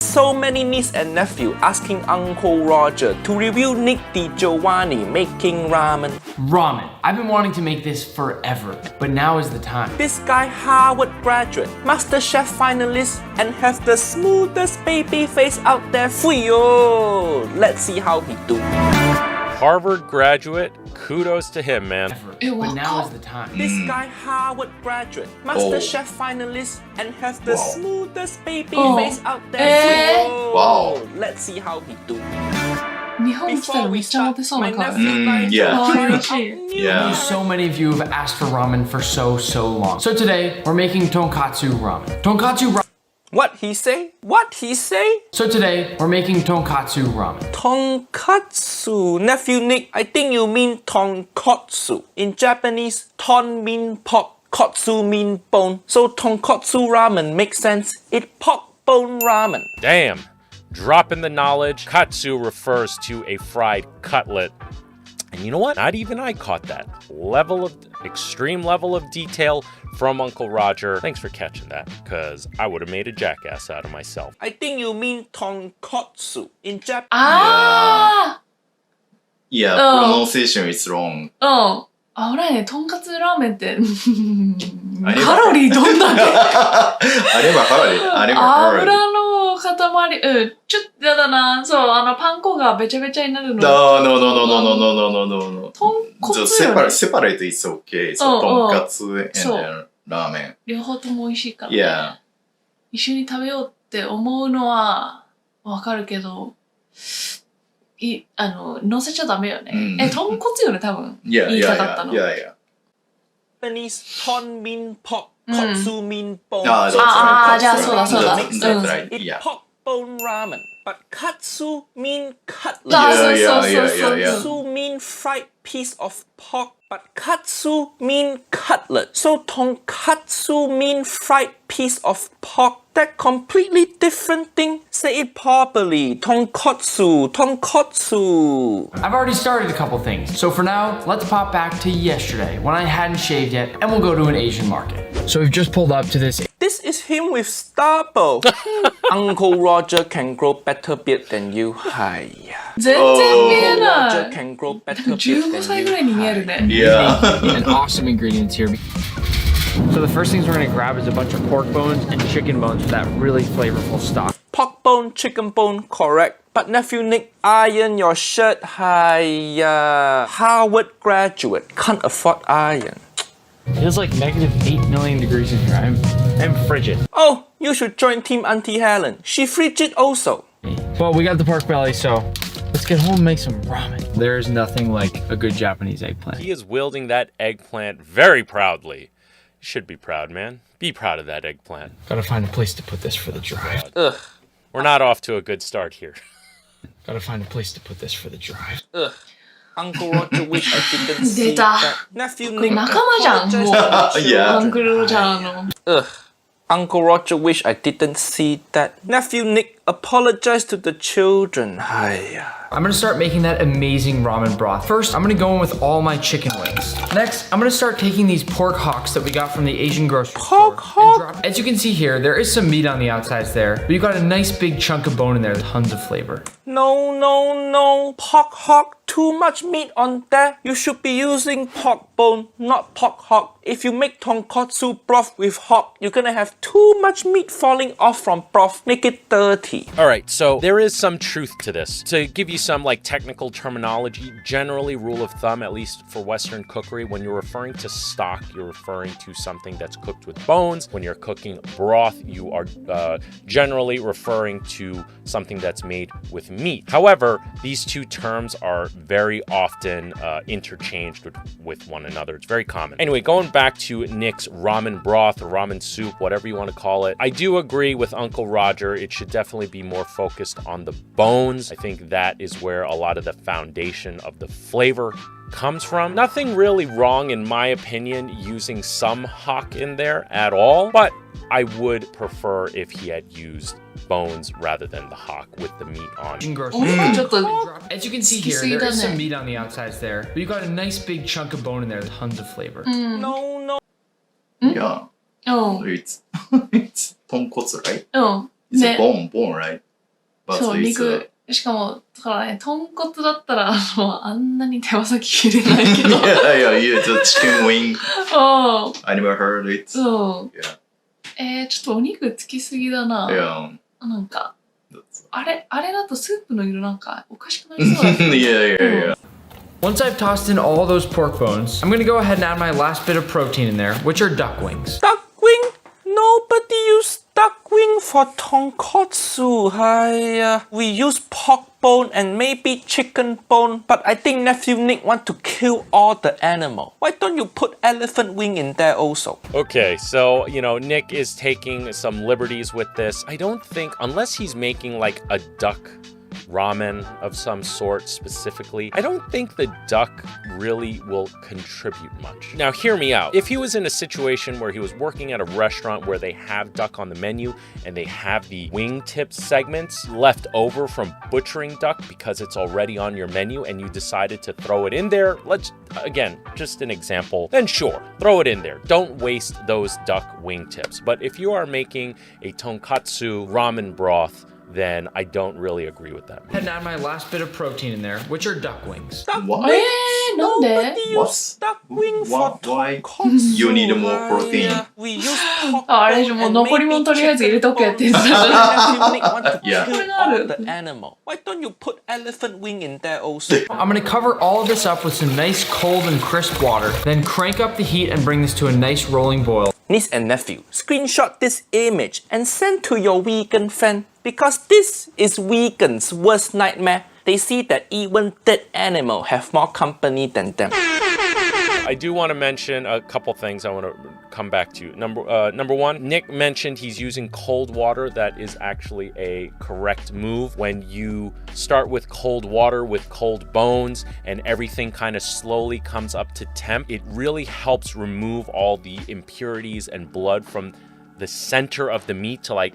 So many niece and nephew asking Uncle Roger to review Nick DiGiovanni making ramen. Ramen. I've been wanting to make this forever, but now is the time. This guy Harvard graduate, MasterChef finalist, and have the smoothest baby face out there for you. Let's see how he do. Harvard graduate, kudos to him, man. But now is the time. This guy Harvard graduate, MasterChef finalist, and has the smoothest baby face out there for you. Wow. Let's see how he do. 日本来たらめっちゃモテそうな顔。 Yeah. 可愛い。 Yeah. So many of you have asked for ramen for so long. So today, we're making tonkatsu ramen. Tonkatsu ramen. What he say? What he say? So today, we're making tonkatsu ramen. Tonkatsu. Nephew Nick, I think you mean tonkotsu. In Japanese, ton mean pork, kotsu mean bone. So tonkotsu ramen makes sense. It's pork bone ramen. Damn. Dropping the knowledge. Katsu refers to a fried cutlet. And you know what? Not even I caught that. Extreme level of detail from Uncle Roger. Thanks for catching that, because I would have made a jackass out of myself. I think you mean tonkotsu. In Japanese. Ah! Yeah, pronunciation is wrong. あ、ほらね、とんかつラーメンってあれはカロリーどんだけあれはカロリー。あれはカロリー。油の塊、ちょっとやだな。そう、パン粉がべちゃべちゃになるの。No. とんこつよね。Separate is okay. So, とんかつ and then ラーメン。両方とも美味しいから、ね。 Yeah. 一緒に食べようって思うのはわかるけど、乗せちゃダメよね。とんこつよね、多分。言いたかったの。Yeah. Japanese, ton mean pork, kotsu mean bone. じゃあそうだ。It's pork bone ramen. But katsu mean cutlet. Katsu mean fried piece of pork. But katsu mean cutlet. So tonkatsu mean fried piece of pork. That completely different thing. Say it properly. Tonkatsu. I've already started a couple things. So for now, let's pop back to yesterday when I hadn't shaved yet, and we'll go to an Asian market. So we've just pulled up to this. This is him with stubble. Uncle Roger can grow better beard than you. Hi. 全然見えな Roger い。 can grow better beard 15 than 歳ぐらい you. に見えるね。 Yeah. And awesome ingredients here. So the first things we're gonna grab is a bunch of pork bones and chicken bones for that really flavorful stock. Pork bone, chicken bone, correct. But nephew Nick, iron your shirt. Hi. Harvard graduate. Can't afford iron. It feels like negative 8 million degrees in here. I'm frigid. Oh, you should join Team Auntie Helen. She frigid also. Well, we got the pork belly, so let's get home and make some ramen. There's nothing like a good Japanese eggplant. He is wielding that eggplant very proudly. You should be proud, man. Be proud of that eggplant. Gotta find a place to put this for the drive. Ugh. We're not off to a good start here. Gotta find a place to put this for the drive. Ugh. Uncle Roger wish I didn't see 出た。 that. Nephew これ Nick 仲間じゃん、もう。 Yeah. アンクルロジャーの。 Ugh. Uncle Roger wish I didn't see that. Nephew Nick, apologize to the children. Hi. I'm gonna start making that amazing ramen broth. First, I'm gonna go in with all my chicken wings. Next, I'm gonna start taking these pork hocks that we got from the Asian grocery store. Pork hock? As you can see here, there is some meat on the outsides there, but you got a nice big chunk of bone in there, tons of flavor. No. Pork hock. Too much meat on that. You should be using pork bone, not pork hock. If you make tonkatsu broth with hock, you're gonna have too much meat falling off from broth. Make it dirty. All right, so there is some truth to this. To give you some technical terminology, generally rule of thumb, at least for Western cookery, when you're referring to stock, you're referring to something that's cooked with bones. When you're cooking broth, you are generally referring to something that's made with meat. However, these two terms are very often interchanged with one another. It's very common. Anyway, going back to Nick's ramen broth or ramen soup, whatever you want to call it, I do agree with Uncle Roger. It should definitely be more focused on the bones. I think that is where a lot of the foundation of the flavor comes from. Nothing really wrong, in my opinion, using some hock in there at all, but I would prefer if he had used bones rather than the hock with the meat on. ちょっと As you can see here, there is some meat on the outsides there, but you got a nice big chunk of bone in there, tons of flavor. No. Yeah. うん。 It's 豚骨, right? うん。 It's ね。 a bone, right? But そう、 it's 肉、しかも、だからね、豚骨だったら、あんなに手羽先入れないけど。yeah, the chicken wing. うん。 I never heard it. そう。 Yeah. ちょっとお肉つきすぎだな。 Yeah. なんか、 That's... あれだとスープの色なんかおかしくなりそうだ。 yeah, yeah, yeah. Once I've tossed in all those pork bones, I'm gonna go ahead and add my last bit of protein in there, which are duck wings. Duck wing? Nobody use duck wing for tonkotsu. We use pork bone and maybe chicken bone, but I think nephew Nick want to kill all the animal. Why don't you put elephant wing in there also? Okay, so, you know, Nick is taking some liberties with this. I don't think, unless he's making like a duck ramen of some sort specifically, I don't think the duck really will contribute much. Now, hear me out. If he was in a situation where he was working at a restaurant where they have duck on the menu and they have the wingtip segments left over from butchering duck because it's already on your menu and you decided to throw it in there, again, just an example, then sure, throw it in there. Don't waste those duck wingtips. But if you are making a tonkatsu ramen broth, then I don't really agree with that. And add my last bit of protein in there, which are duck wings. Duck What? wings? なんで Nobody What? use duck wing for What? Why? tonkotsu. You need more protein. We use pork あれでしょ、もう残り物とりあえず入れとけって言ってたじゃん。 Nephew Nick want to Yeah. kill all the animal. Why don't you put elephant wing in there also? I'm gonna cover all of this up with some nice cold and crisp water, then crank up the heat and bring this to a nice rolling boil. Niece and nephew, screenshot this image and send to your vegan friend because this is vegan's worst nightmare. They see that even dead animal have more company than them. I do want to mention a couple things I want to come back to. Number one, Nick mentioned he's using cold water. That is actually a correct move. When you start with cold water with cold bones and everything kind of slowly comes up to temp, it really helps remove all the impurities and blood from the center of the meat to like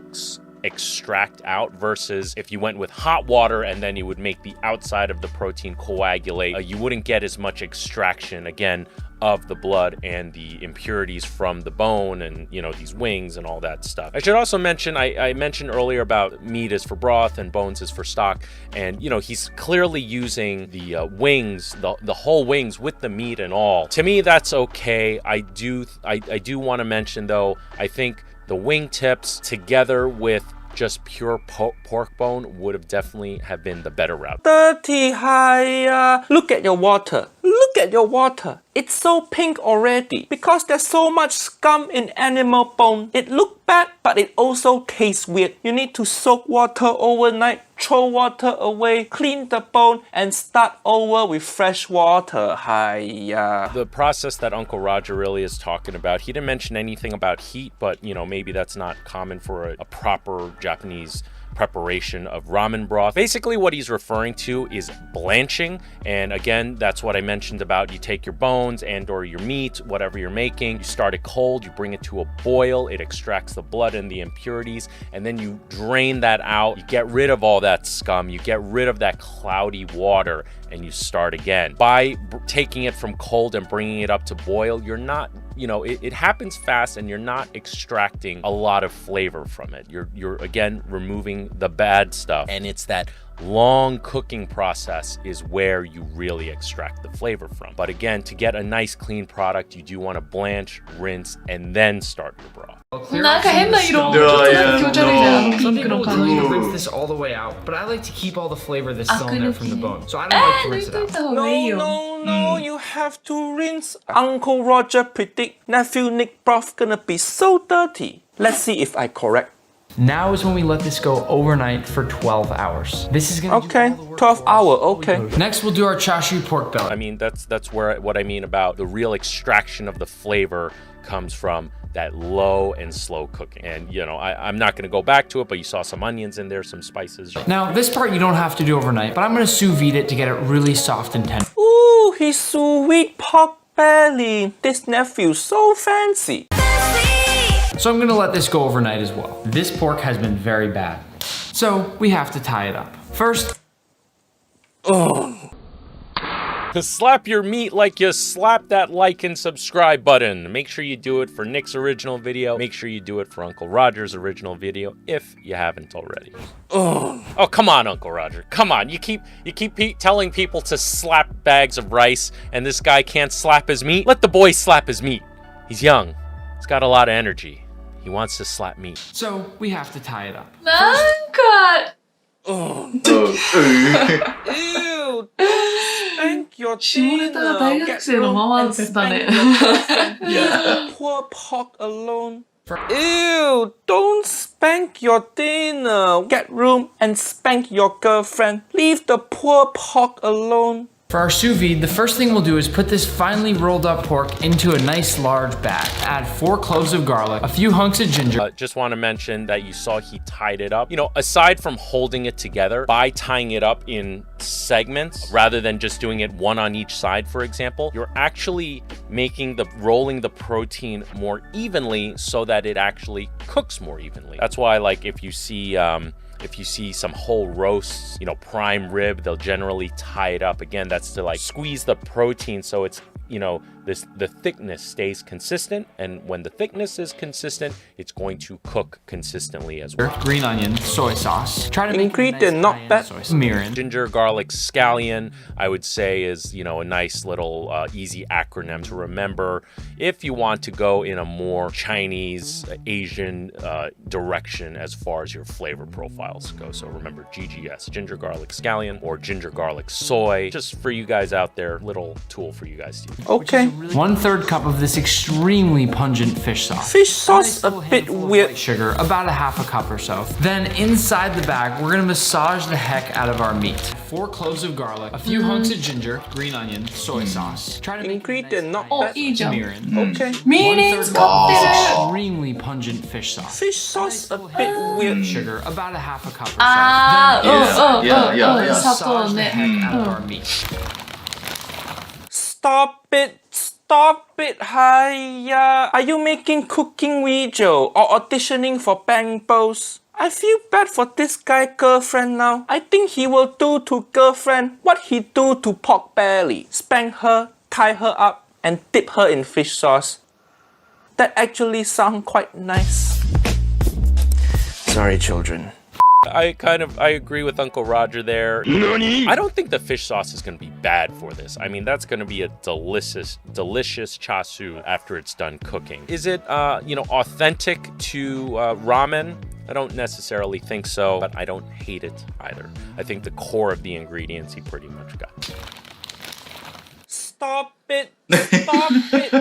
extract out, versus if you went with hot water and then you would make the outside of the protein coagulate, you wouldn't get as much extraction again of the blood and the impurities from the bone and, you know, these wings and all that stuff. I should also mention, I mentioned earlier about meat is for broth and bones is for stock, and, you know, he's clearly using the wings, the whole wings with the meat and all. To me, that's okay. I do want to mention though, I think the wing tips together with just pure pork bone would have definitely have been the better route. Dirty higher. Look at your water. Look at your water. It's so pink already because there's so much scum in animal bone. It looks bad, but it also tastes weird. You need to soak water overnight, throw water away, clean the bone, and start over with fresh water. Hiya. The process that Uncle Roger really is talking about, he didn't mention anything about heat, but, you know, maybe that's not common for a proper Japanese preparation of ramen broth. Basically what he's referring to is blanching, and again, that's what I mentioned about you take your bones and or your meat, whatever you're making, you start it cold, you bring it to a boil, it extracts the blood and the impurities, and then you drain that out, you get rid of all that scum, you get rid of that cloudy water, and you start again. By taking it from cold and bringing it up to boil, you're not, you know, it happens fast and you're not extracting a lot of flavor from it. You're again removing the bad stuff, and it's that long cooking process is where you really extract the flavor from. But again, to get a nice clean product, you do want to blanch, rinse, and then start your broth. なんか変な色。ちょっとなんか気持ち悪いね、あのピ Some ンク people の tell 感 you じ。 to rinse this all the way out, but I like to keep all the flavor that's あ still く in there 抜 from き the ね。 bone. So I don't like to 抜 rinse い it とい out. た方がいいよ。 No, you have to rinse. Uncle Roger predict nephew Nick broth gonna be so dirty. Let's see if I correct. Now is when we let this go overnight for 12 hours. This is gonna Okay, do all the work 12 for us. hour, okay. Next, we'll do our chashu pork belly. I mean, that's where what I mean about the real extraction of the flavor comes from that low and slow cooking. And, you know, I'm not going to go back to it, but you saw some onions in there, some spices. Now, this part you don't have to do overnight, but I'm gonna sous vide it to get it really soft and tender. Ooh, his sweet pork belly. This nephew so fancy. So I'm gonna let this go overnight as well. This pork has been very bad, so we have to tie it up. First, To slap your meat like you slap that like and subscribe button. Make sure you do it for Nick's original video. Make sure you do it for Uncle Roger's original video if you haven't already. Oh, come on, Uncle Roger. Come on. You keep telling people to slap bags of rice, and this guy can't slap his meat. Let the boy slap his meat. He's young. He's got a lot of energy. He wants to slap meat. So we have to tie it up. なんか Ew, spank your 下ネタが大学生のままだったね。 Leave the poor pork alone. Ew, don't spank your dinner. Get room and spank your girlfriend. Leave the poor pork alone. For our sous vide, the first thing we'll do is put this finely rolled up pork into a nice large bag. Add 4 cloves of garlic, a few hunks of ginger. Just want to mention that you saw he tied it up. You know, aside from holding it together, by tying it up in segments, rather than just doing it one on each side, for example, you're actually rolling the protein more evenly so that it actually cooks more evenly. That's why, like, if you see some whole roasts, you know, prime rib, they'll generally tie it up. Again, that's to like squeeze the protein so it's, you know, the thickness stays consistent. And when the thickness is consistent, it's going to cook consistently as well. Green onion, soy sauce. Try to make Ingredient nice not cayenne bad. soy sauce. Mirin. Ginger, garlic, scallion, I would say is, you know, a nice little easy acronym to remember if you want to go in a more Chinese, Asian direction as far as your flavor profiles go. So remember GGS, ginger, garlic, scallion, or ginger, garlic, soy. Just for you guys out there, little tool for you guys to use. Okay. 1/3 cup of this extremely pungent fish sauce. Fish sauce Nice a little bit handful of weird. white sugar, about a half a cup or so. Then inside the bag, we're gonna massage the heck out of our meat. 4 cloves of garlic, a few hunks of ginger, green onion, soy sauce. Try to make Ingredient not お、 bad. いいじゃん。 mirin. Okay. みりん使ってる。 Extremely pungent fish sauce. Fish sauce a bit weird. Sugar, about a half a cup or so. あー、 Then うん、yeah. 砂糖 massage the ね。 heck out of our meat. Stop it, Hiya. Are you making cooking video or auditioning for bang bros? I feel bad for this guy girlfriend now. I think he will do to girlfriend what he do to pork belly. Spank her, tie her up, and dip her in fish sauce. That actually sounds quite nice. Sorry, children. I agree with Uncle Roger there. I don't think the fish sauce is going to be bad for this. I mean, that's going to be a delicious chashu after it's done cooking. Is it, you know, authentic to ramen? I don't necessarily think so, but I don't hate it either. I think the core of the ingredients he pretty much got. Stop it,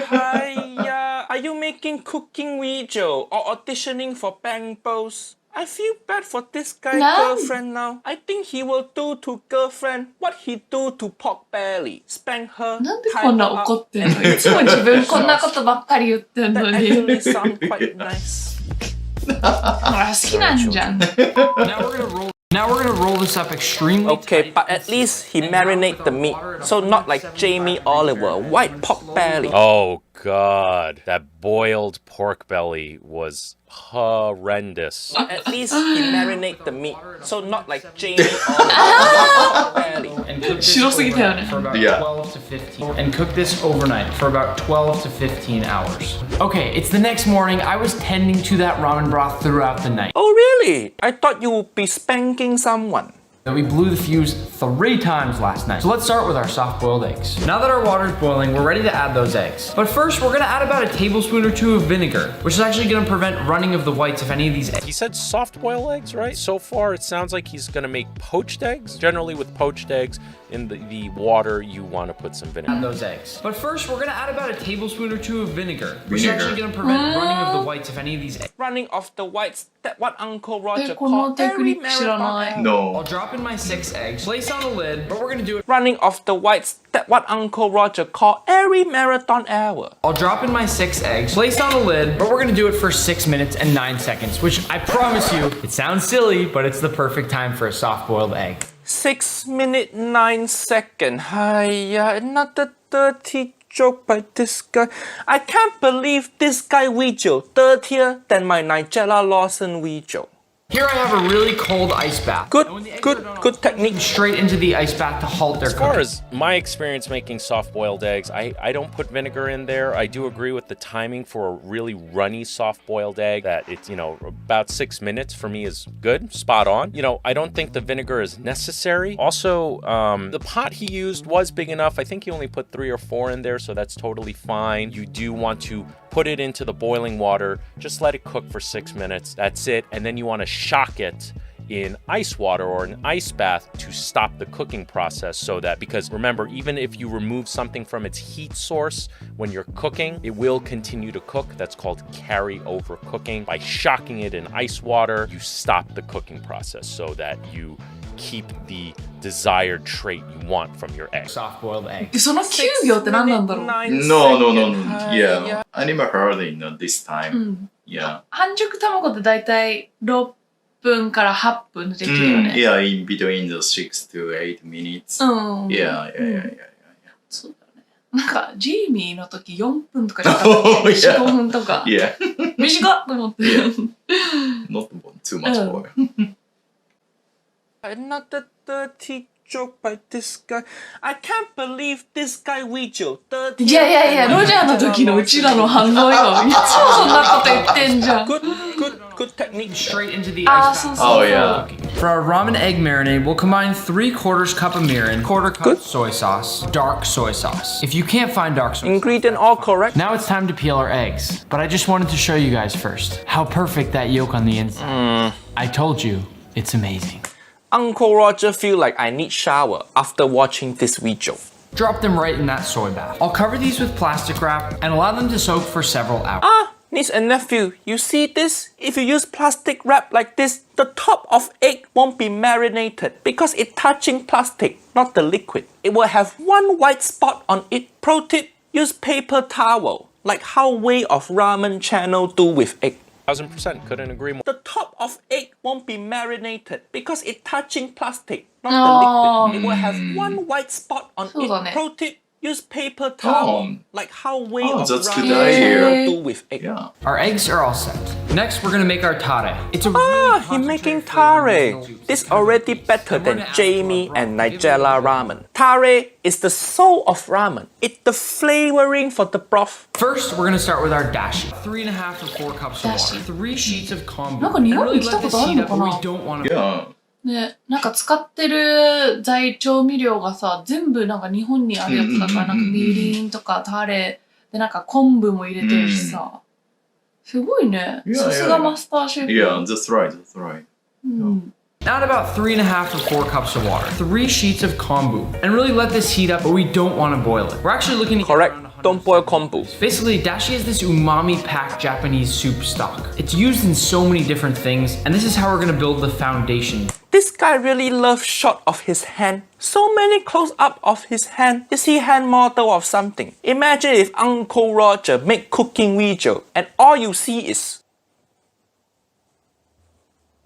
Hiya. Are you making cooking video or auditioning for bang bros? I feel bad for this guy girlfriend now. I think he will do to girlfriend what he do to pork belly. Spank her, なんで tie こんな her 怒 up. ってんのいつも自分こんなことばっかり言ってんの That に。 actually sounds quite nice. ほら、好きなんじゃん。 Now we're gonna roll this up extremely Okay, tight but at least he marinate the meat, so not like Jamie Oliver, white pork belly. Oh, God. That boiled pork belly was horrendous. At least he marinate the meat, so not like Jamie Oliver, white pork belly. and cook this 白すぎたよね。 overnight for about Yeah. 12 to 15 and cook this overnight for about 12 to 15 hours. Okay, it's the next morning. I was tending to that ramen broth throughout the night. Oh really? I thought you would be spanking someone. We blew the fuse 3 times last night. So let's start with our soft-boiled eggs. Now that our water's boiling, we're ready to add those eggs. But first, we're gonna add about a tablespoon or 2 of vinegar, which is actually gonna prevent running of the whites of any of these eggs. He said soft boil eggs, right? So far, it sounds like he's going to make poached eggs. Generally, with poached eggs, in the water, you want to put some vinegar. Add those eggs. But first, we're gonna add about a tablespoon or 2 of vinegar, which is Vinegar. actually gonna prevent running of the whites of any of these eggs. Running off the whites, that what Uncle え、 Roger この called テクニ every ック知らない marathon. I'll No. drop in my 6 eggs, place on a lid, but we're gonna do it. Running off the whites, that what Uncle Roger called every marathon hour. I'll drop in my 6 eggs, place on a lid, but we're gonna do it for 6 minutes and 9 seconds, which I promise you, it sounds silly, but it's the perfect time for a soft-boiled egg. 6 minutes 9 seconds. Hiya, another dirty joke by this guy. I can't believe this guy video dirtier than my Nigella Lawson video. Here I have a really cold ice bath. Good, And when the eggs good, are done, good I'll put them technique. straight into the ice bath to halt their As far cooking. as my experience making soft-boiled eggs, I don't put vinegar in there. I do agree with the timing for a really runny soft-boiled egg that it's, about 6 minutes for me is good, spot on. I don't think the vinegar is necessary. Also, the pot he used was big enough. I think he only put 3 or 4 in there, so that's totally fine. You do want to put it into the boiling water, just let it cook for 6 minutes. That's it. And then you want to shock it in ice water or an ice bath to stop the cooking process, so that, because remember, even if you remove something from its heat source when you're cooking, it will continue to cook. That's called carry over cooking. By shocking it in ice water, you stop the cooking process so that you keep the desired trait you want from your egg. Soft-boiled egg. その9秒って何なんだろう No. Yeah. I never heard this time. Yeah. 半熟卵ってだいたい6分から8分でできるよね。 Yeah, in between the 6 to 8 minutes. うん。 Yeah. そうだね。なんか、ジーミーの時4分とかじゃなかったっけ Yeah. 4、5分とか。 Yeah. 短っと思って。 Not too much oil. Another dirty joke by this guy. I can't believe this guy Ouija. いやいやいや、ロジャーの時のうちらの反応よ。いつもそんなこと言ってんじゃん。 Good technique. Straight into the Ah, ice so bath. Oh, yeah. For our ramen egg marinade, we'll combine 3/4 cup of mirin, 1/4 cup soy sauce, dark soy sauce. If you can't find dark soy sauce, Ingredient all correct. now it's time to peel our eggs. But I just wanted to show you guys first how perfect that yolk on the inside. I told you, it's amazing. Uncle Roger feel like I need shower after watching this video. Drop them right in that soy bath. I'll cover these with plastic wrap and allow them to soak for several hours. Niece and nephew, you see this? If you use plastic wrap like this, the top of egg won't be marinated because it's touching plastic, not the liquid. It will have one white spot on it. Pro tip, use paper towel, like how Way of Ramen channel do with egg. 1000%, couldn't agree more. The top of egg won't be marinated because it's touching plastic, not the liquid. It will have one white spot on So it. Pro tip, use paper towel, like how Way of that's good Ramen idea. channel do with egg. Yeah. Our eggs are all set. Next, we're gonna make our tare. It's a He making tare. This already better than Jamie and Nigella ramen. Tare is the soul of ramen. It's the flavoring for the broth. First, we're gonna start with our dashi. 3.5 to 4 cups of water. Dashi. 3 sheets of kombu. なんか日 And 本 really に来た let こ this とある heat の up, か but we な don't want to. Yeah. ね、なんか使ってる調味料がさ、全部なんか日本にあるやつだから、なんかみりんとかタレでなんか昆布も入れてるしさ、すごいね。 Yeah, さすがマスターシェフ。 Yeah, that's right. Add about 3.5 to 4 cups of water. 3 sheets of kombu. And really let this heat up, but we don't want to boil it. We're actually looking to get Correct. around 100. Don't boil kombu. Basically, dashi is this umami-packed Japanese soup stock. It's used in so many different things, and this is how we're gonna build the foundation. This guy really loves shot of his hand. So many close up of his hand. Is he hand model of something? Imagine if Uncle Roger make cooking video and all you see is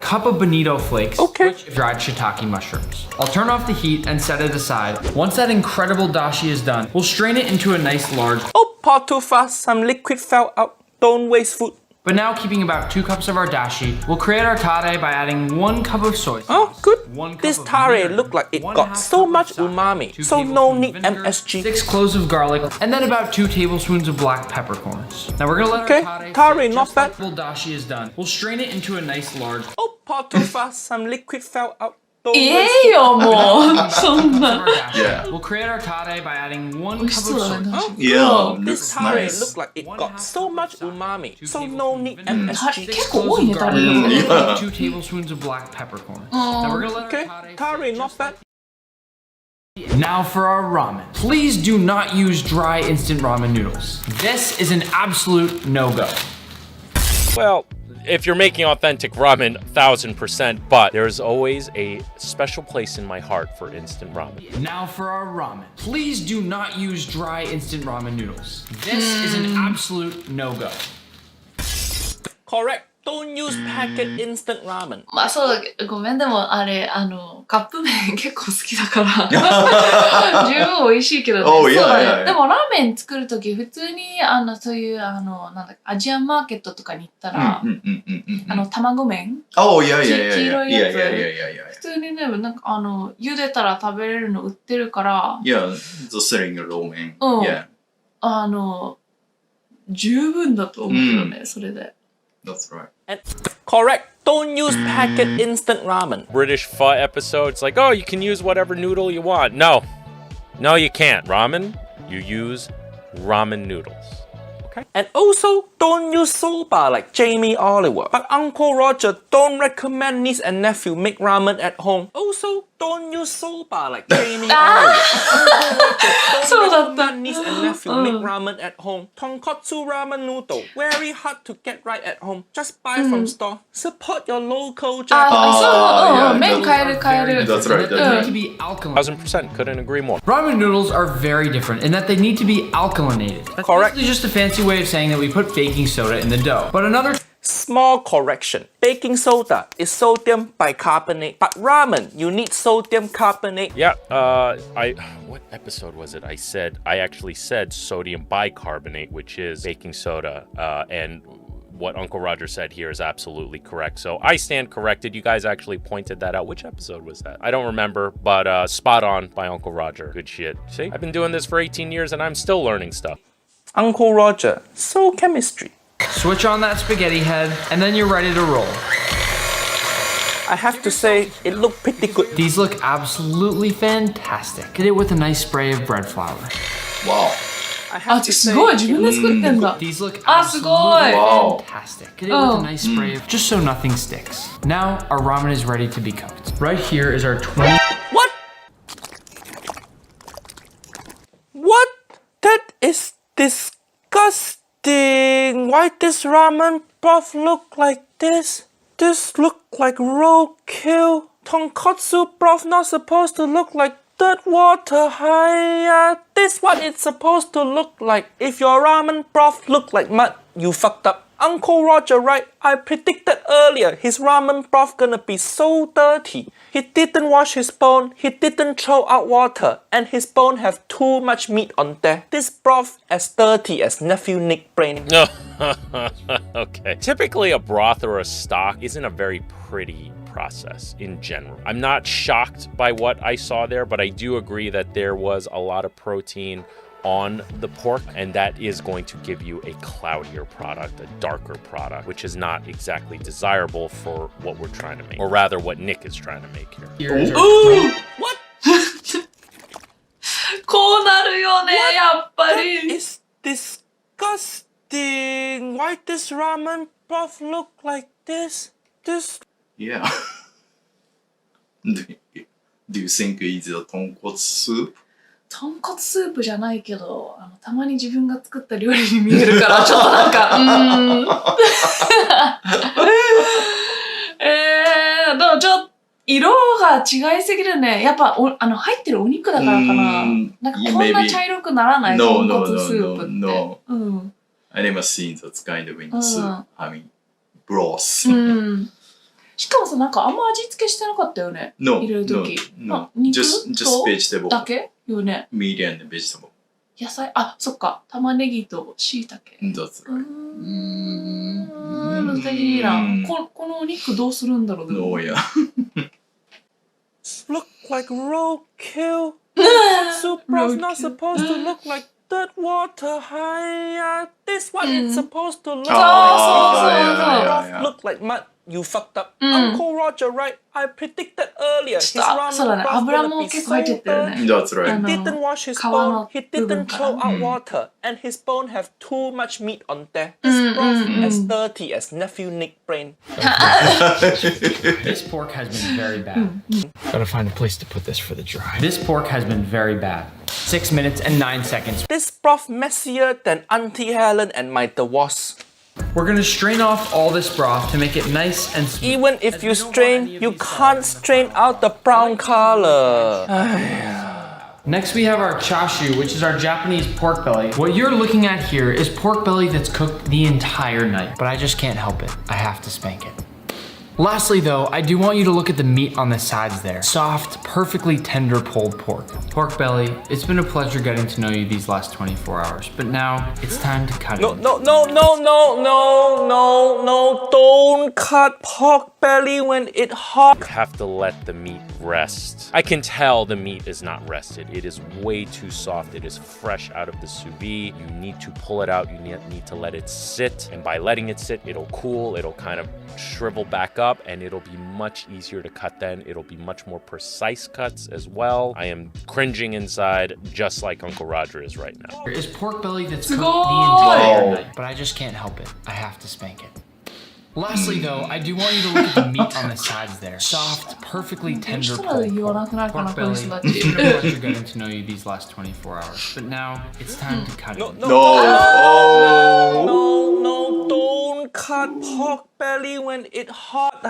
Cup of bonito flakes, Okay. which dried shiitake mushrooms. I'll turn off the heat and set it aside. Once that incredible dashi is done, we'll strain it into a nice large. oh, pour too fast, some liquid fell out. Don't waste food. But now, keeping about 2 cups of our dashi, we'll create our tare by adding 1 cup of soy sauce. Oh, good. 1 cup This of tare mirin, look like it 1/2 got so cup of much sake, umami, 2 so no tablespoons need vinegar, MSG. 6 cloves of garlic, and then about 2 tablespoons of black peppercorns. Now we're gonna let Okay, our tare sit not just bad. like the dashi is done. We'll strain it into a nice large. Oh, pour too fast, some liquid fell out. Don't え waste えよ、もう。そんな。 Yeah. We'll create our tare by adding 1 cup of そうだ soy ね sauce. Yeah, This looks tare nice. look like it got so much umami, so no need は MSG. 結構多いね、タレ garlic, が。 and 2 tablespoons of black peppercorns. Now we're gonna let Okay, our tare not bad. Now for our ramen. Please do not use dry instant ramen noodles. This is an absolute no-go. Well, if you're making authentic ramen, 1000%, but there's always a special place in my heart for instant ramen. Now for our ramen. Please do not use dry instant ramen noodles. This is an absolute no-go. Correct. Don't use packet instant ramen. まあそうだけど、ごめん、でもあれ、カップ麺結構好きだから十分美味しいけどね。Oh, yeah, そうだね。 yeah, yeah. でもラーメン作るとき普通にそういうなんだアジアンマーケットとかに行ったら、卵麺 Oh, yeah, yeah, yeah, 黄 yeah. 色いや Yeah, つ yeah, yeah, yeah, yeah. 普通にね、なんか茹でたら食べれるの売ってるから、 Yeah, the selling ramen. うん Yeah, 十分だと思うけどね、それで。 that's right. And correct. Don't use packet instant ramen. British pho episodes like, oh, you can use whatever noodle you want. No, you can't. Ramen, you use ramen noodles. Okay. And also, don't use soba like Jamie Oliver. But Uncle Roger don't recommend niece and nephew make ramen at home. Also, don't use soba like Jamie Oliver. Uncle Roger don't recommend niece and nephew make ramen at home. Tonkotsu ramen noodle, very hard to get right at home. Just buy from store. Support your local Japanese. そう、 yeah, 麺変える変える。 That's right, that's They right. need to be alkaline. 1000% couldn't agree more. Ramen noodles are very different in that they need to be alkalinated. That's Correct. basically just a fancy way of saying that we put baking soda in the dough. But another Small correction. Baking soda is sodium bicarbonate. But ramen, you need sodium carbonate. Yeah, what episode was it? I actually said sodium bicarbonate, which is baking soda, and what Uncle Roger said here is absolutely correct. So I stand corrected. You guys actually pointed that out. Which episode was that? I don't remember, but spot on by Uncle Roger. Good shit. See, I've been doing this for 18 years and I'm still learning stuff. Uncle Roger, so chemistry. switch on that spaghetti head, and then you're ready to roll. I have to say, it looked pretty good. These look absolutely fantastic. Get it with a nice spray of bread flour. Wow. I have あ、 to す say, ごい自分で作ってんだ。 These look あ、すごい。 Wow. fantastic. Get it with a nice spray of just so nothing sticks. Now our ramen is ready to be cooked. Right here is our 20. What? What? That is disgusting. Why does ramen broth look like this? This look like roadkill. Tonkotsu broth not supposed to look like dirt water. Hiya. This what it's supposed to look like. If your ramen broth look like mud, you fucked up. Uncle Roger, right? I predicted earlier his ramen broth gonna be so dirty. He didn't wash his bone, he didn't throw out water, and his bone have too much meat on there. This broth as dirty as nephew Nick brain. No. Okay. Typically, a broth or a stock isn't a very pretty process in general. I'm not shocked by what I saw there, but I do agree that there was a lot of protein on the pork, and that is going to give you a cloudier product, a darker product, which is not exactly desirable for what we're trying to make, or rather what Nick is trying to make here. Here's our What? こうなるよね、やっぱ That り。 is disgusting. Why does ramen broth look like this? This Yeah. Do you think it's a tonkotsu soup? 豚骨スープじゃないけど、たまに自分が作った料理に見えるから、ちょっとなんか、でもちょっと、色が違いすぎるね。やっぱ、入ってるお肉だからかな。なんかこんな茶色くならない、 No, 豚 no, 骨 no, スープって。 no, no. うん。 I never seen that kind of in soup. I mean, broth. うん。しかもさ、なんかあんま味付けしてなかったよね。 No, 入れると no, き。 no. 肉 Just と vegetable. だけよね。 Meat and vegetable. 野菜、あ、そっか。玉ねぎと椎茸。That's うー right. ん。難しいな。このお肉どうするんだろう。でも No, yeah. look like roadkill. Tonkotsu broth not supposed to look like dirt water. Hiya. This what it's supposed to look like. yeah, yeah. Look like mud. You fucked up. Uncle Roger, right? I predicted earlier. His ちょっと、そうだ ramen ね。 broth 油 gonna も be 結 so 構入っちゃってる dirty. ね。That's right. He didn't wash his 皮 bone. の He 部分 didn't か throw ら。 out water, and his bone have too much meat on there. This broth as dirty as nephew Nick brain. This pork has been very bad. Gotta find a place to put this for the dry. This pork has been very bad. 6 minutes and 9 seconds. This broth messier than Auntie Helen and my divorce. We're gonna strain off all this broth to make it nice and smooth. Even if you strain, you can't strain out the brown color. Next we have our chashu, which is our Japanese pork belly. What you're looking at here is pork belly that's cooked the entire night, but I just can't help it. I have to spank it. Lastly though, I do want you to look at the meat on the sides there. Soft, perfectly tender pulled pork. Pork belly, it's been a pleasure getting to know you these last 24 hours, but now it's time to cut it. No, don't cut pork belly when it hot. You have to let the meat rest. I can tell the meat is not rested. It is way too soft. It is fresh out of the sous vide. You need to pull it out. You need to let it sit. And by letting it sit, it'll cool. It'll kind of shrivel back up and it'll be much easier to cut then. It'll be much more precise cuts as well. I am cringing inside just like Uncle Roger is right now. There is pork belly that's cooked the entire night, but I just can't help it. I have to spank it. Lastly though, I do want you to look at the meat on the sides there. Soft, perfectly tender pulled pork. Pork belly, it's been a pleasure getting to know you these last 24 hours, but now it's time to cut it. No, don't cut pork belly when it hot.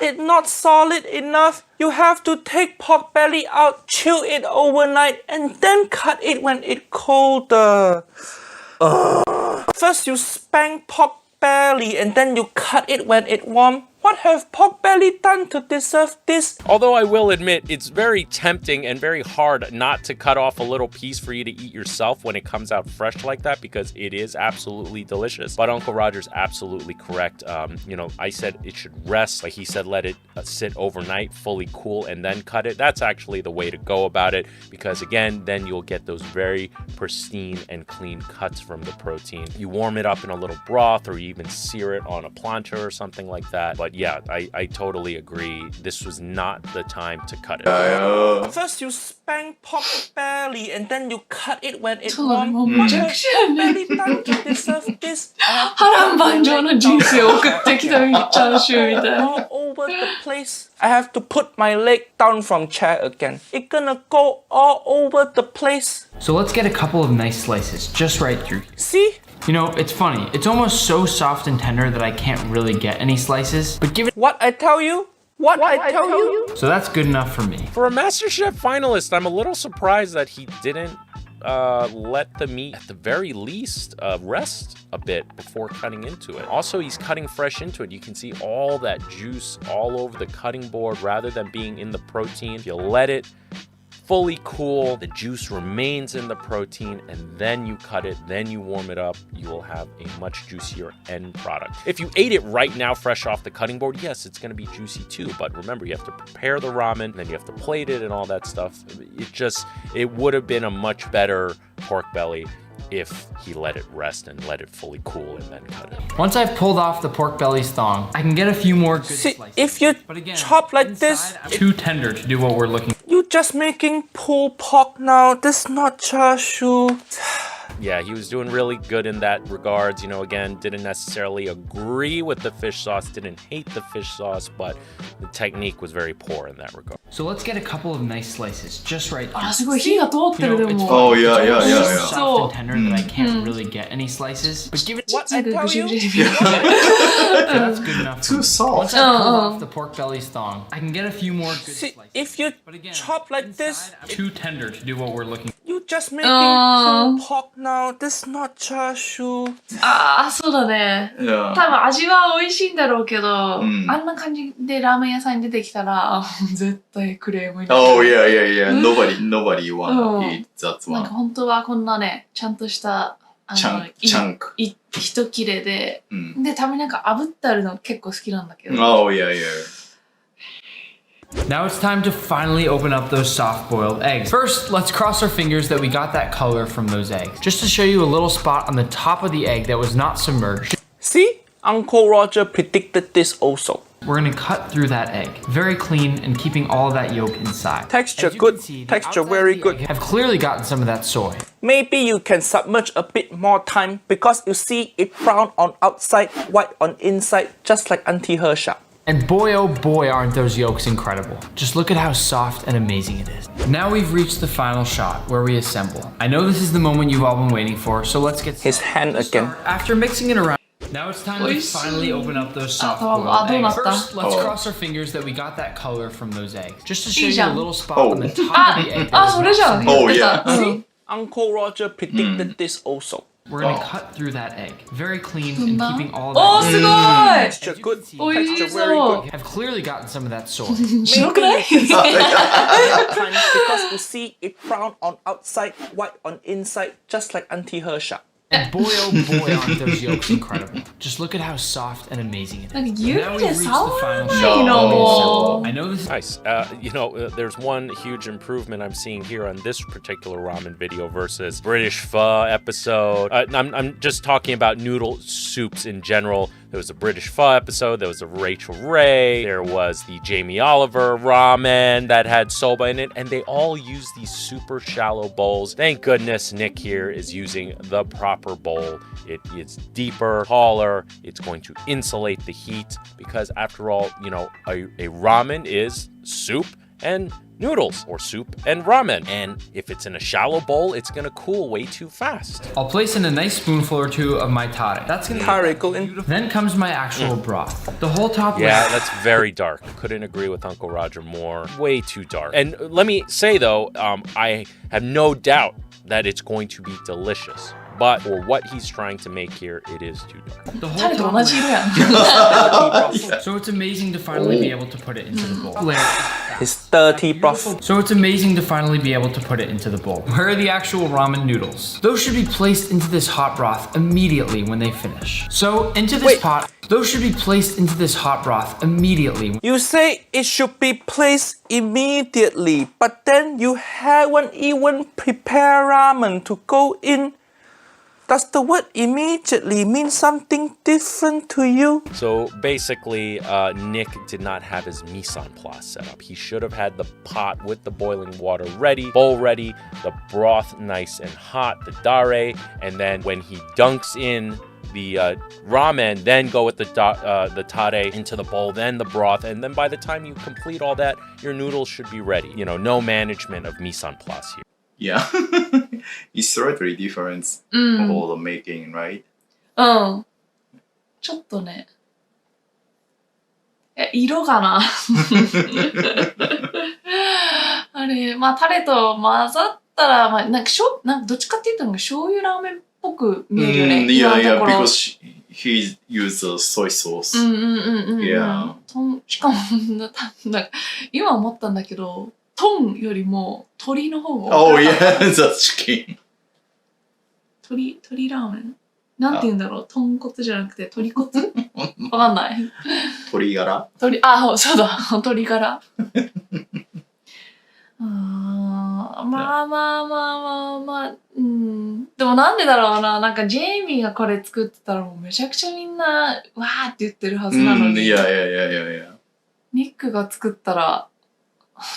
It's not solid enough. You have to take pork belly out, chill it overnight, and then cut it when it colder. First you spank pork belly and then you cut it when it warm. What have pork belly done to deserve this? Although I will admit, it's very tempting and very hard not to cut off a little piece for you to eat yourself when it comes out fresh like that, because it is absolutely delicious. But Uncle Roger's absolutely correct. I said it should rest. Like he said, let it sit overnight, fully cool, and then cut it. That's actually the way to go about it, because again, then you'll get those very pristine and clean cuts from the protein. You warm it up in a little broth, or you even sear it on a plancha or something like that. But yeah, I totally agree. This was not the time to cut it. First you spank pork belly and then you cut it when it warm. What have pork belly done to deserve this? All over the place. I have to put my leg down from chair again. It's gonna go all over the place. So let's get a couple of nice slices just right through here. See? You know, it's funny. It's almost so soft and tender that I can't really get any slices, but give it what I tell you. So that's good enough for me. For a MasterChef finalist, I'm a little surprised that he didn't let the meat, at the very least, rest a bit before cutting into it. Also, he's cutting fresh into it. You can see all that juice all over the cutting board rather than being in the protein. If you let it fully cool, the juice remains in the protein, and then you cut it, then you warm it up, you will have a much juicier end product. If you ate it right now fresh off the cutting board, yes, it's going to be juicy too, but remember, you have to prepare the ramen, then you have to plate it and all that stuff. It would have been a much better pork belly if he let it rest and let it fully cool and then cut it. Once I've pulled off the pork belly's thong, I can get a few more good slices. If you chop like this, too tender to do what we're looking for. You're just making pulled pork now. This is not char siu. Yeah, he was doing really good in that regards. Again, didn't necessarily agree with the fish sauce, didn't hate the fish sauce, but the technique was very poor in that regard. So let's get a couple of nice slices just right through. すごい火が通ってるでも。 Oh, yeah. Soft and tender that I can't really get any slices, but give it What I tell you? that's good enough. Too soft. Once I pulled off the pork belly's thong, I can get a few more good See, slices. if you chop like this, Too tender to do what we're looking for. you're just making pulled pork now. This is not char siu. そうだね。 Yeah. 多分味は美味しいんだろうけど、あんんな感じでラーメン屋さんに出てきたら、絶対クレームに。 Oh, yeah. Nobody wanna eat that なんか one. 本当はこんなね、ちゃんとしたチャンク。一切れで、うんで、たまになんか炙ってあるの結構好きなんだけど。 Oh, yeah. Now it's time to finally open up those soft-boiled eggs. First, let's cross our fingers that we got that color from those eggs. Just to show you a little spot on the top of the egg that was not submerged. See? Uncle Roger predicted this also. We're gonna cut through that egg. Very clean and keeping all of that yolk inside. Texture As you good, can see, the texture outside very of the good. egg have clearly gotten some of that soy. Maybe you can submerge a bit more time because you see it brown on outside, white on inside, just like Auntie Hersha. And boy, oh boy, aren't those yolks incredible. Just look at how soft and amazing it is. Now we've reached the final shot where we assemble. I know this is the moment you've all been waiting for, so let's get His started. hand again. After mixing it around, now it's time to finally open up those soft-boiled eggs. First, let's cross our fingers that we got that color from those eggs. Just to show you a little spot on the top of the egg. あ、それじゃん。 Oh, 言ってた yeah. うん Uncle Roger predicted this also. We're gonna cut through that egg. Very clean and keeping all of おー、 that. すごい Texture good. おいし Texture そ very う good. I've clearly gotten some of that soy. 白くない Sometimes because you see it brown on outside, white on inside, just like Auntie Hersha. And boy, oh boy, aren't those yolks incredible. Just look at how soft and amazing it なんか is. 指 Now で we've reached the 触 final らな step. いのも I know this is Nice. There's one huge improvement I'm seeing here on this particular ramen video versus British pho episode. I'm just talking about noodle soups in general. There was a British pho episode. There was a Rachel Ray. There was the Jamie Oliver ramen that had soba in it. And they all use these super shallow bowls. Thank goodness Nick here is using the proper bowl. It is deeper, taller. It's going to insulate the heat because after all, a ramen is soup and noodles, or soup and ramen. And if it's in a shallow bowl, it's gonna cool way too fast. I'll place in a nice spoonful or two of my tare. That's gonna Tare, go in. Then comes my actual broth. The whole top Yeah, layer. that's very dark. Couldn't agree with Uncle Roger more. Way too dark. And let me say though, I have no doubt that it's going to be delicious. But for what he's trying to make here, it is too dark. The タ whole レと top 同じ色 layer. やん So it's amazing to finally be able to put it into the bowl. His dirty broth. So it's amazing to finally be able to put it into the bowl. Where are the actual ramen noodles? Those should be placed into this hot broth immediately when they finish. So into this pot, those should be placed into this hot broth immediately. You say it should be placed immediately, but then you haven't even prepared ramen to go in. Does the word immediately mean something different to you? So basically, Nick did not have his mise en place set up. He should have had the pot with the boiling water ready, bowl ready, the broth nice and hot, the dare, and then when he dunks in the ramen, then go with the tare into the bowl, then the broth, and then by the time you complete all that, your noodles should be ready. No management of mise en place here. Yeah. It's slightly different of all the making, right? うんちょっとね色かなあれまあタレと混ざったら、まあ、なんかどっちかっていうと醤油ラーメンっぽく見えるよね、Yeah, 今のところ because he used soy sauce. うんうんうんうん、 Yeah. しかもなんか今思ったんだけどトンよりも鶏の方が Oh, yeah, that's chicken. 鶏ラーメンなんて言うんだろう豚骨じゃなくて鶏骨わかんない鶏ガラそうだ鶏ガラまあまあまあまあまあでもなんでだろうななんかジェイミーがこれ作ってたらもうめちゃくちゃみんなわーって言ってるはずなのに、Yeah. ニックが作ったら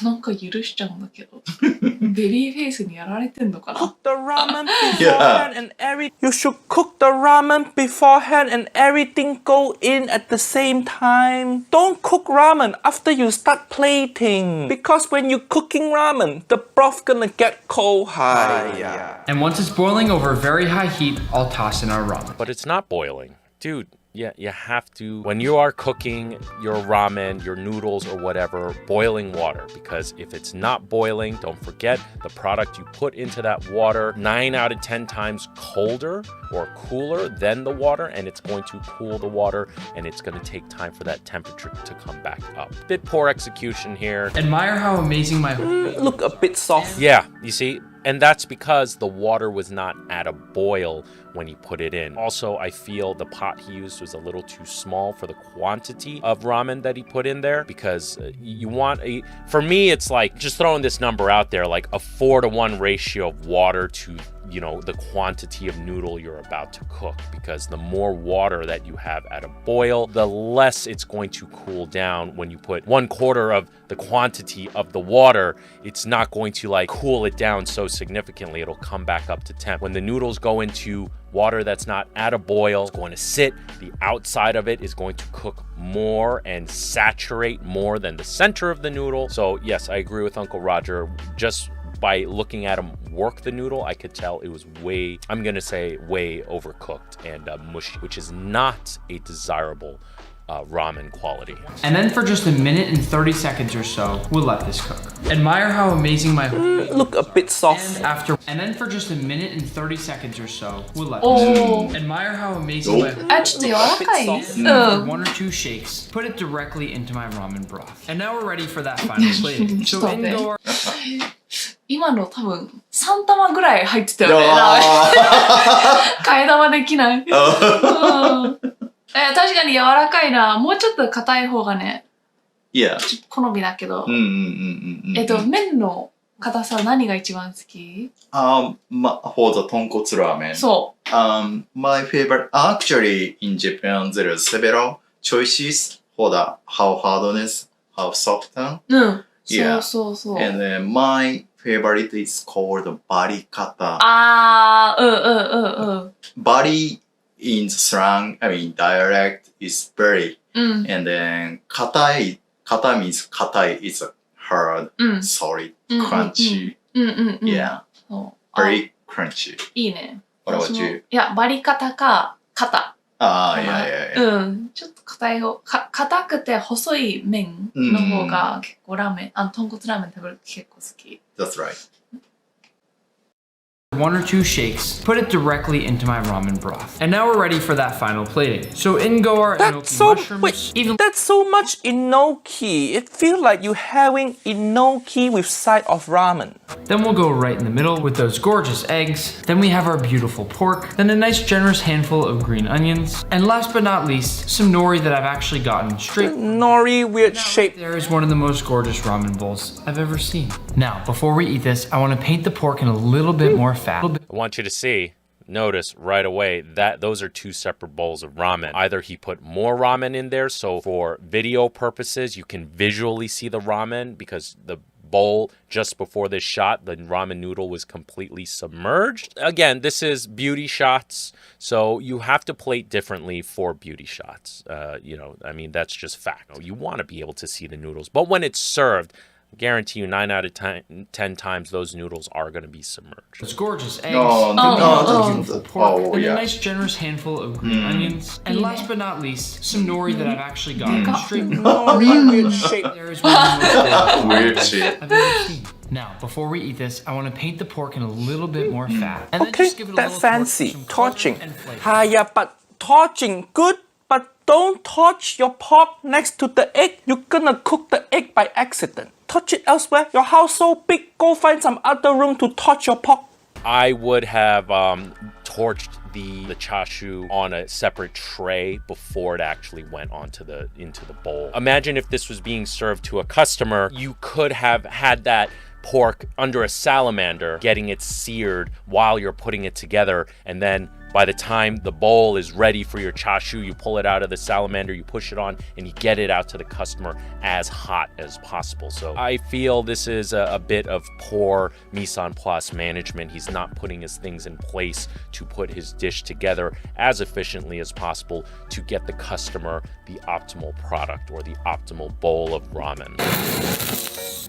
なんか許しちゃうんだけどベビーフェイスにやられてんのかな Cook the ramen beforehand and everything. You should cook the ramen beforehand and everything go in at the same time. Don't cook ramen after you start plating. Because when you're cooking ramen, the broth gonna get cold high. And once it's boiling over very high heat, I'll toss in our ramen. But it's not boiling. Dude, yeah, you have to, when you are cooking your ramen, your noodles or whatever, boiling water. Because if it's not boiling, don't forget the product you put into that water, 9 out of 10 times colder or cooler than the water, and it's going to cool the water, and it's going to take time for that temperature to come back up. Bit poor execution here. Admire how amazing my Look a bit soft. Yeah, you see? And that's because the water was not at a boil when he put it in. Also, I feel the pot he used was a little too small for the quantity of ramen that he put in there because you want for me, it's like just throwing this number out there, like a 4-to-1 ratio of water to, the quantity of noodle you're about to cook, because the more water that you have at a boil, the less it's going to cool down. When you put 1/4 of the quantity of the water, it's not going to cool it down so significantly. It'll come back up to temp. When the noodles go into water that's not at a boil, it's going to sit. The outside of it is going to cook more and saturate more than the center of the noodle. So yes, I agree with Uncle Roger. Just by looking at him work the noodle, I could tell it was way overcooked and mushy, which is not a desirable ramen quality. And then for just a minute and 30 seconds or so, we'll let this cook. Admire how amazing my Look a bit soft. and then for just a minute and 30 seconds or so, we'll let Oh. this cook. Admire how amazing my ちょっと柔らかい。 after one or two shakes, put it directly into my ramen broth. And now we're ready for that final plating. So in go our 今の多分3玉ぐらい入ってたよね。替え玉できない。うん確かに柔らかいな。もうちょっと硬い方がね、 Yeah. 好みだけど。麺の硬さ何が一番好き？ For the tonkotsu ramen. そ My favorite, actually in Japan there are several choices for the how hardness, how soften. う。うん。Yeah. そうそうそう。 And then my favorite is called barikata. あー、うん。 Bari in slang, I mean dialect is very. うん。 And then katai means katai is hard, うん。 solid, うん crunchy. うん。 Yeah, そう。 very crunchy. いいね。 What about 私も you? いや、バリ方か、肩。 Yeah. うん。ちょっと硬い方。硬くて細い麺の方が結構ラーメン、豚骨ラーメン食べると結構好き。 That's right. one or two shakes, put it directly into my ramen broth. And now we're ready for that final plating. So in go our enoki mushrooms. That's so much enoki. It feels like you having enoki with side of ramen. Then we'll go right in the middle with those gorgeous eggs. Then we have our beautiful pork. Then a nice generous handful of green onions. And last but not least, some nori that I've actually gotten straight. Nori weird shape. There is one of the most gorgeous ramen bowls I've ever seen. Now, before we eat this, I want to paint the pork in a little bit more fat. I want you to see, notice right away that those are two separate bowls of ramen. Either he put more ramen in there, so for video purposes, you can visually see the ramen because the bowl just before this shot, the ramen noodle was completely submerged. Again, this is beauty shots, so you have to plate differently for beauty shots. I mean, that's just fact. You want to be able to see the noodles, but when it's served, I guarantee you 9 out of 10 times those noodles are going to be submerged. Those gorgeous eggs. Beautiful pork. And a nice generous handful of green onions. And last but not least, some nori that I've actually gotten straight from Nori weird shape. There is one of the most Weird shape. I've ever seen. Now, before we eat this, I want to paint the pork in a little bit more fat. And then Okay, just give it a that's little torch, fancy. some color Torching. and flavor. Hiya, but torching good. But don't torch your pork next to the egg. You're gonna cook the egg by accident. Torch it elsewhere. Your house so big. Go find some other room to torch your pork. I would have torched the chashu on a separate tray before it actually went into the bowl. Imagine if this was being served to a customer, you could have had that pork under a salamander, getting it seared while you're putting it together, and then by the time the bowl is ready for your chashu, you pull it out of the salamander, you push it on, and you get it out to the customer as hot as possible. So I feel this is a bit of poor mise en place management. He's not putting his things in place to put his dish together as efficiently as possible to get the customer the optimal product or the optimal bowl of ramen.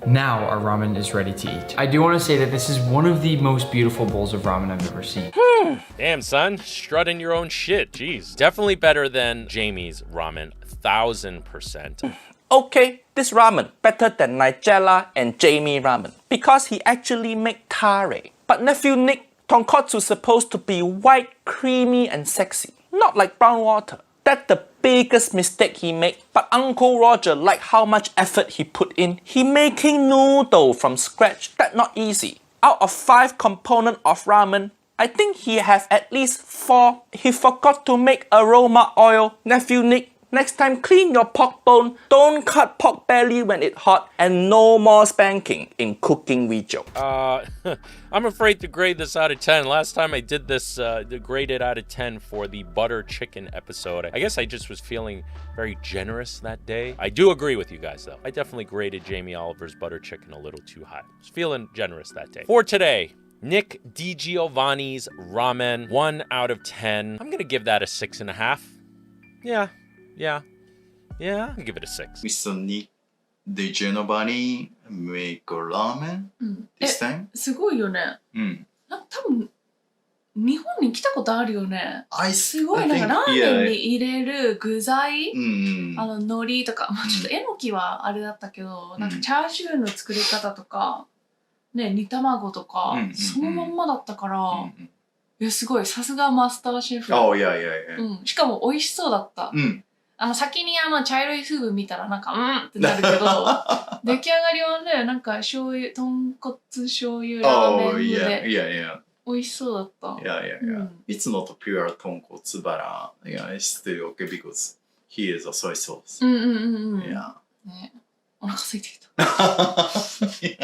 Now our ramen is ready to eat. I do want to say that this is one of the most beautiful bowls of ramen I've ever seen. Damn, son, strutting your own shit. Jeez. Definitely better than Jamie's ramen, 1000%. Okay, this ramen better than Nigella and Jamie ramen because he actually make tare. But nephew Nick, tonkotsu supposed to be white, creamy and sexy, not like brown water. That's the biggest mistake he made. But Uncle Roger liked how much effort he put in. He making noodle from scratch. That's not easy. Out of 5 components of ramen, I think he have at least 4. He forgot to make aroma oil. Nephew Nick, next time clean your pork bone. Don't cut pork belly when it's hot. And no more spanking in cooking video. I'm afraid to grade this out of 10. Last time I did this, graded out of 10 for the butter chicken episode. I guess I just was feeling very generous that day. I do agree with you guys, though. I definitely graded Jamie Oliver's butter chicken a little too high. I was feeling generous that day. For today, Nick DiGiovanni's ramen, 1 out of 10. I'm gonna give that a 6.5. Yeah, I'm gonna give it a 6. Mr. Nick DiGiovanni make a ramen this time? すごいよね。多分日本に来たことあるよね。 I すごい I なん think, かラーメン yeah. に入れる具材、うん。海苔とか、まあちょっとえのきはあれだったけど、なんかチャーシューの作り方とか、ね、煮卵とか、そのまんまだったから、いやすごい、さすがマスターシェフ。Oh, yeah, yeah, yeah. しかも美味しそうだった。先に茶色い風味見たらなんかってなるけど、出来上がりはね、なんか醤油、豚骨醤油ラーメン Oh, 風 yeah, で yeah, yeah. 美味しそうだった。Yeah, yeah, yeah. It's not pure 豚骨 but yeah, it's still okay because he is a soy sauce. Yeah. ね、お腹空いてきた。い